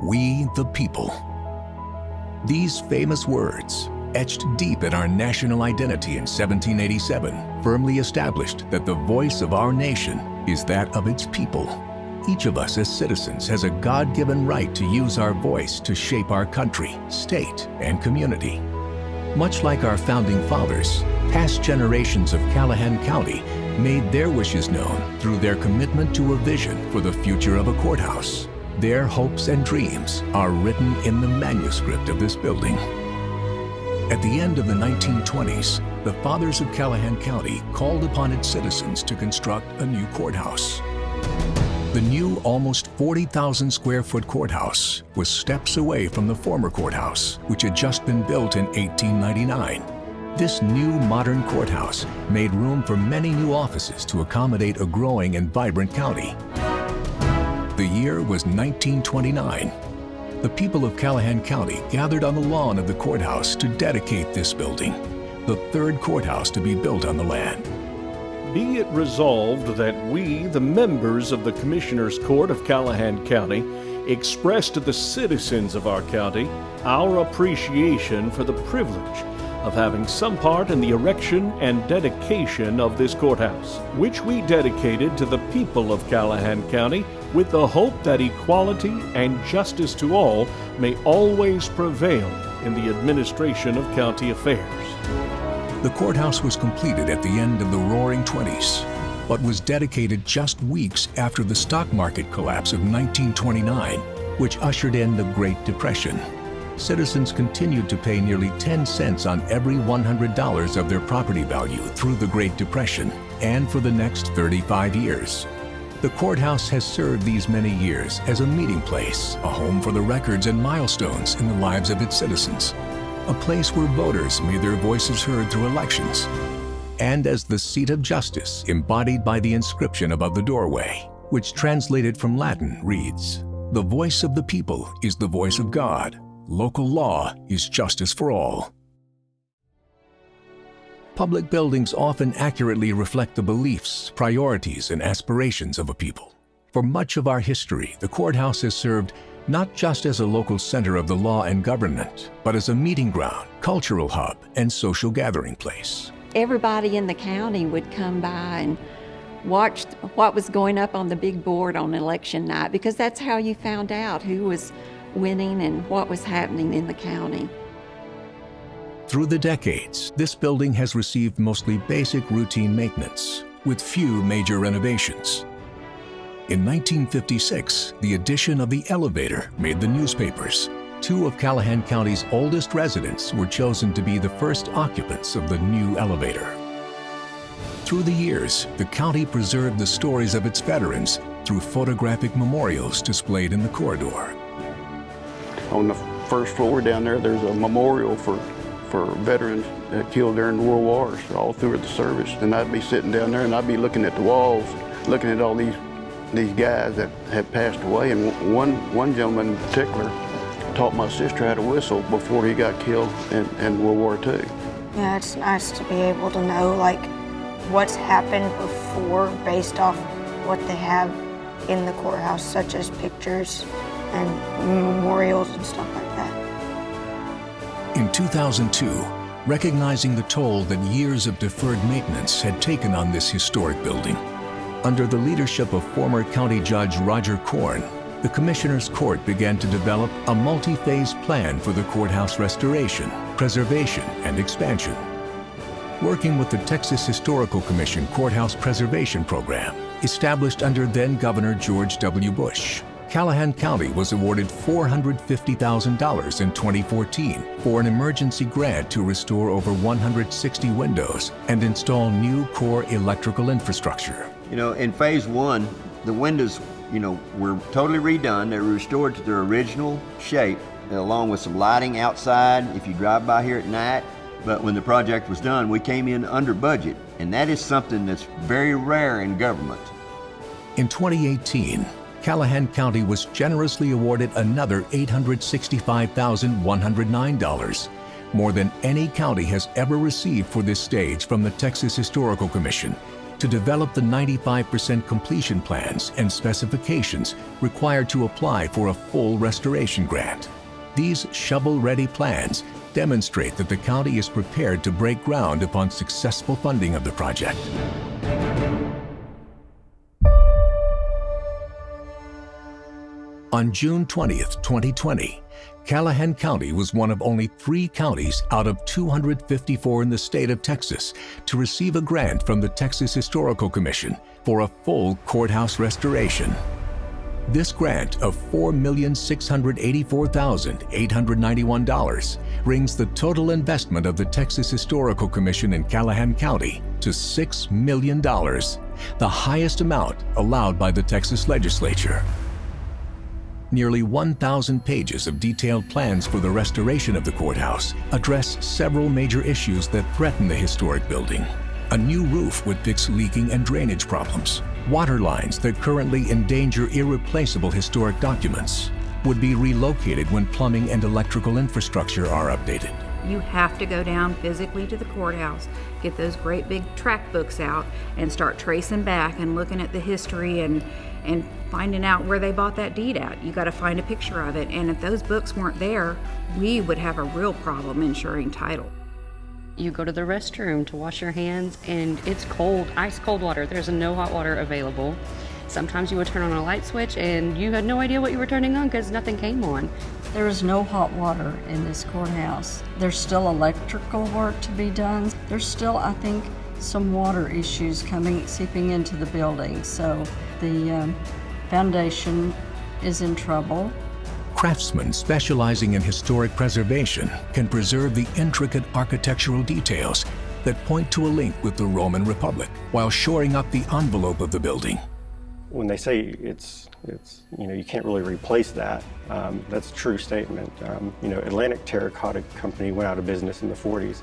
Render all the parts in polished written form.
We the people. These famous words, etched deep in our national identity in 1787, firmly established that the voice of our nation is that of its people. Each of us as citizens has a God-given right to use our voice to shape our country, state, and community. Much like our founding fathers, past generations of Callahan County made their wishes known through their commitment to a vision for the future of a courthouse. Their hopes and dreams are written in the manuscript of this building. At the end of the 1920s, the fathers of Callahan County called upon its citizens to construct a new courthouse. The new almost 40,000 square foot courthouse was steps away from the former courthouse, which had just been built in 1899. This new modern courthouse made room for many new offices to accommodate a growing and vibrant county. The year was 1929. The people of Callahan County gathered on the lawn of the courthouse to dedicate this building, the third courthouse to be built on the land. Be it resolved that we, the members of the Commissioners' Court of Callahan County, express to the citizens of our county our appreciation for the privilege of having some part in the erection and dedication of this courthouse, which we dedicated to the people of Callahan County with the hope that equality and justice to all may always prevail in the administration of county affairs. The courthouse was completed at the end of the Roaring '20s, but was dedicated just weeks after the stock market collapse of 1929, which ushered in the Great Depression. Citizens continued to pay nearly 10 cents on every $100 of their property value through the Great Depression and for the next 35 years. The courthouse has served these many years as a meeting place, a home for the records and milestones in the lives of its citizens, a place where voters made their voices heard through elections, and as the seat of justice embodied by the inscription above the doorway, which translated from Latin reads, "The voice of the people is the voice of God. Local law is justice for all." Public buildings often accurately reflect the beliefs, priorities, and aspirations of a people. For much of our history, the courthouse has served not just as a local center of the law and government, but as a meeting ground, cultural hub, and social gathering place. Everybody in the county would come by and watch what was going up on the big board on election night, because that's how you found out who was winning and what was happening in the county. Through the decades, this building has received mostly basic routine maintenance, with few major renovations. In 1956, the addition of the elevator made the newspapers. Two of Callahan County's oldest residents were chosen to be the first occupants of the new elevator. Through the years, the county preserved the stories of its veterans through photographic memorials displayed in the corridor. On the first floor down there, there's a memorial for veterans that killed during the World Wars, all through the service. And I'd be sitting down there and I'd be looking at the walls, looking at all these guys that had passed away. And one gentleman in particular taught my sister how to whistle before he got killed in World War II. Yeah, it's nice to be able to know like what's happened before based off what they have in the courthouse, such as pictures and memorials and stuff like that. In 2002, recognizing the toll that years of deferred maintenance had taken on this historic building, under the leadership of former County Judge Roger Korn, the Commissioners' Court began to develop a multi-phase plan for the courthouse restoration, preservation, and expansion. Working with the Texas Historical Commission Courthouse Preservation Program, established under then-Governor George W. Bush, Callahan County was awarded $450,000 in 2014 for an emergency grant to restore over 160 windows and install new core electrical infrastructure. In phase one, the windows, were totally redone. They were restored to their original shape, along with some lighting outside if you drive by here at night. But when the project was done, we came in under budget, and that is something that's very rare in government. In 2018, Callahan County was generously awarded another $865,109, more than any county has ever received for this stage from the Texas Historical Commission, to develop the 95% completion plans and specifications required to apply for a full restoration grant. These shovel-ready plans demonstrate that the county is prepared to break ground upon successful funding of the project. On June 20th, 2020, Callahan County was one of only 3 counties out of 254 in the state of Texas to receive a grant from the Texas Historical Commission for a full courthouse restoration. This grant of $4,684,891 brings the total investment of the Texas Historical Commission in Callahan County to $6 million, the highest amount allowed by the Texas legislature. Nearly 1,000 pages of detailed plans for the restoration of the courthouse address several major issues that threaten the historic building. A new roof would fix leaking and drainage problems. Water lines that currently endanger irreplaceable historic documents would be relocated when plumbing and electrical infrastructure are updated. You have to go down physically to the courthouse, get those great big track books out, and start tracing back and looking at the history and finding out where they bought that deed at. You got to find a picture of it, and if those books weren't there, we would have a real problem ensuring title. You go to the restroom to wash your hands, and it's cold, ice cold water. There's no hot water available. Sometimes you would turn on a light switch, and you had no idea what you were turning on because nothing came on. There is no hot water in this courthouse. There's still electrical work to be done. There's still, I think, some water issues seeping into the building. So the foundation is in trouble. Craftsmen specializing in historic preservation can preserve the intricate architectural details that point to a link with the Roman Republic while shoring up the envelope of the building. When they say it's you can't really replace that, that's a true statement. Atlantic Terracotta Company went out of business in the 40s.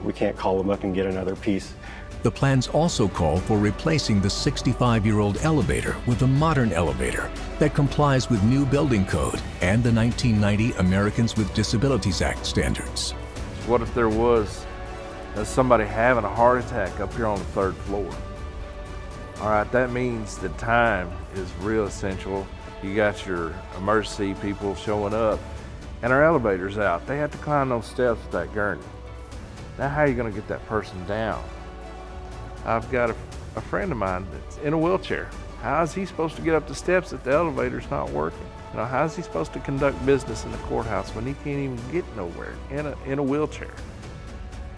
We can't call them up and get another piece. The plans also call for replacing the 65-year-old elevator with a modern elevator that complies with new building code and the 1990 Americans with Disabilities Act standards. What if there was somebody having a heart attack up here on the 3rd floor? All right, that means the time is real essential. You got your emergency people showing up, and our elevator's out. They have to climb those steps with that gurney. Now, how are you going to get that person down? I've got a friend of mine that's in a wheelchair. How is he supposed to get up the steps if the elevator's not working? How is he supposed to conduct business in the courthouse when he can't even get nowhere in a wheelchair?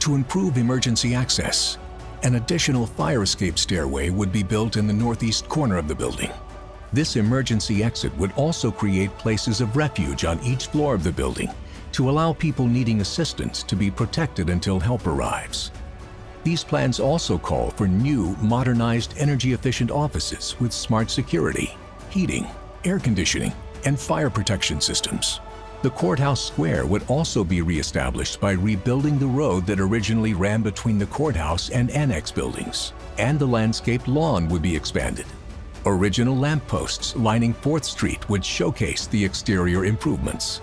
To improve emergency access, an additional fire escape stairway would be built in the northeast corner of the building. This emergency exit would also create places of refuge on each floor of the building to allow people needing assistance to be protected until help arrives. These plans also call for new, modernized, energy-efficient offices with smart security, heating, air conditioning, and fire protection systems. The courthouse square would also be reestablished by rebuilding the road that originally ran between the courthouse and Annex buildings, and the landscaped lawn would be expanded. Original lampposts lining 4th Street would showcase the exterior improvements.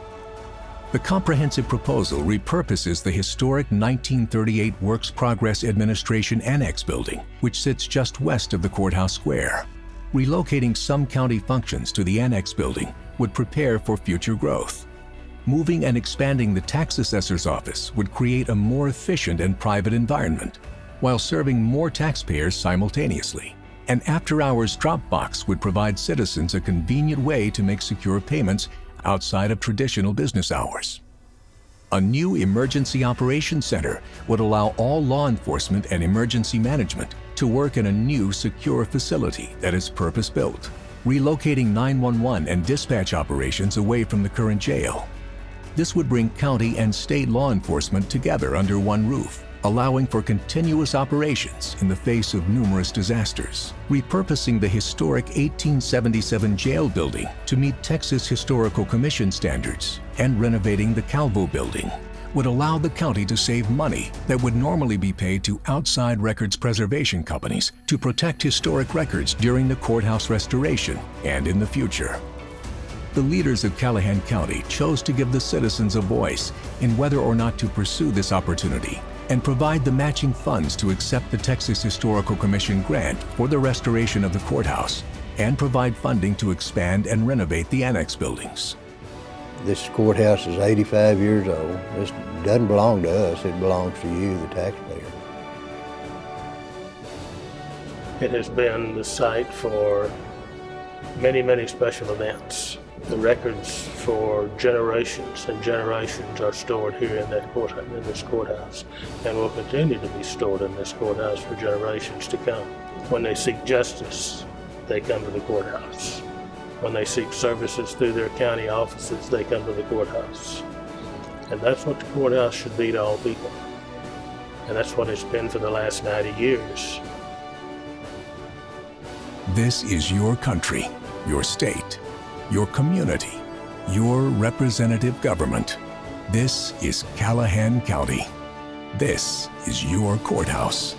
The comprehensive proposal repurposes the historic 1938 Works Progress Administration Annex building, which sits just west of the courthouse square. Relocating some county functions to the Annex building would prepare for future growth. Moving and expanding the tax assessor's office would create a more efficient and private environment, while serving more taxpayers simultaneously. An after-hours drop box would provide citizens a convenient way to make secure payments outside of traditional business hours. A new emergency operations center would allow all law enforcement and emergency management to work in a new secure facility that is purpose-built, relocating 911 and dispatch operations away from the current jail. This would bring county and state law enforcement together under one roof, allowing for continuous operations in the face of numerous disasters. Repurposing the historic 1877 jail building to meet Texas Historical Commission standards and renovating the Calvo building would allow the county to save money that would normally be paid to outside records preservation companies to protect historic records during the courthouse restoration and in the future. The leaders of Callahan County chose to give the citizens a voice in whether or not to pursue this opportunity and provide the matching funds to accept the Texas Historical Commission grant for the restoration of the courthouse and provide funding to expand and renovate the annex buildings. This courthouse is 85 years old. This doesn't belong to us, it belongs to you, the taxpayer. It has been the site for many, many special events. The records for generations and generations are stored here in this courthouse, and will continue to be stored in this courthouse for generations to come. When they seek justice, they come to the courthouse. When they seek services through their county offices, they come to the courthouse. And that's what the courthouse should be to all people. And that's what it's been for the last 90 years. This is your country, your state, your community, your representative government. This is Callahan County. This is your courthouse.